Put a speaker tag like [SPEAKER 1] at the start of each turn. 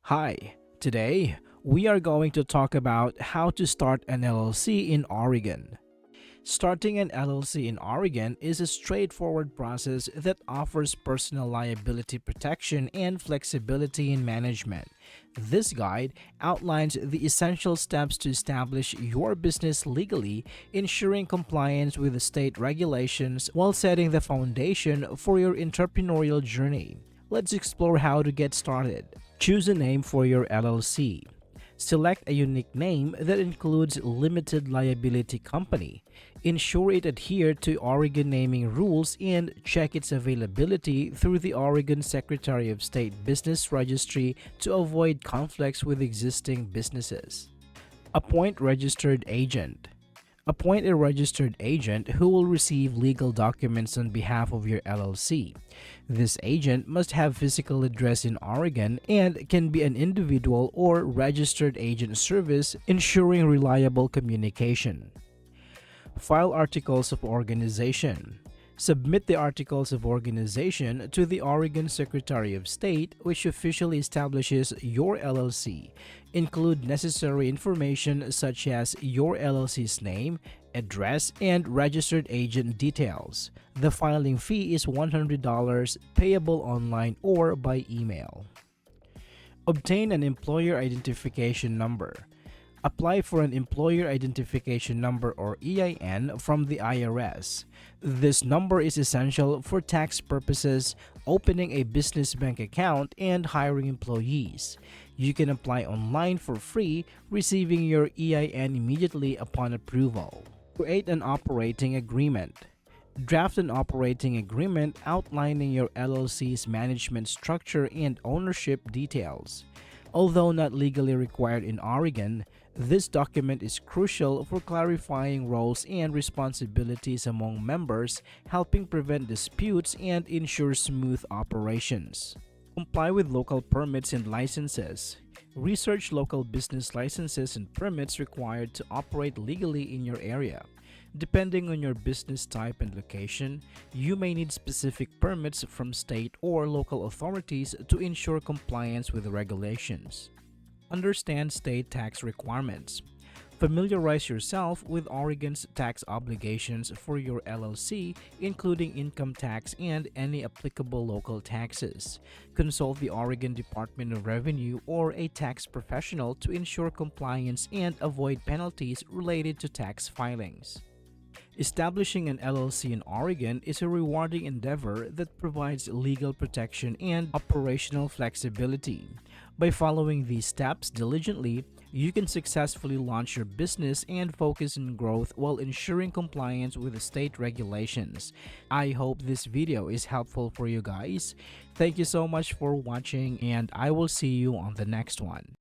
[SPEAKER 1] Hi, today we are going to talk about how to start an LLC in Oregon. Starting an LLC in Oregon is a straightforward process that offers personal liability protection and flexibility in management. This guide outlines the essential steps to establish your business legally, ensuring compliance with the state regulations while setting the foundation for your entrepreneurial journey. Let's explore how to get started. Choose a name for your LLC. Select a unique name that includes limited liability company. Ensure it adheres to Oregon naming rules and check its availability through the Oregon Secretary of State Business Registry to avoid conflicts with existing businesses. Appoint registered agent. Appoint a registered agent who will receive legal documents on behalf of your LLC. This agent must have physical address in Oregon and can be an individual or registered agent service, ensuring reliable communication. File articles of organization. Submit the articles of organization to the Oregon Secretary of State, which officially establishes your LLC. Include necessary information such as your LLC's name, address, and registered agent details. The filing fee is $100, payable online or by email. Obtain an employer identification number. Apply for an Employer Identification Number or EIN from the IRS. This number is essential for tax purposes, opening a business bank account, and hiring employees. You can apply online for free, receiving your EIN immediately upon approval. Create an operating agreement. Draft an operating agreement outlining your LLC's management structure and ownership details. Although not legally required in Oregon, this document is crucial for clarifying roles and responsibilities among members, helping prevent disputes and ensure smooth operations. Comply with local permits and licenses. Research local business licenses and permits required to operate legally in your area. Depending on your business type and location, you may need specific permits from state or local authorities to ensure compliance with the regulations. Understand state tax requirements. Familiarize yourself with Oregon's tax obligations for your LLC, including income tax and any applicable local taxes. Consult the Oregon Department of Revenue or a tax professional to ensure compliance and avoid penalties related to tax filings. Establishing an LLC in Oregon is a rewarding endeavor that provides legal protection and operational flexibility. By following these steps diligently, you can successfully launch your business and focus on growth while ensuring compliance with the state regulations. I hope this video is helpful for you guys. Thank you so much for watching, and I will see you on the next one.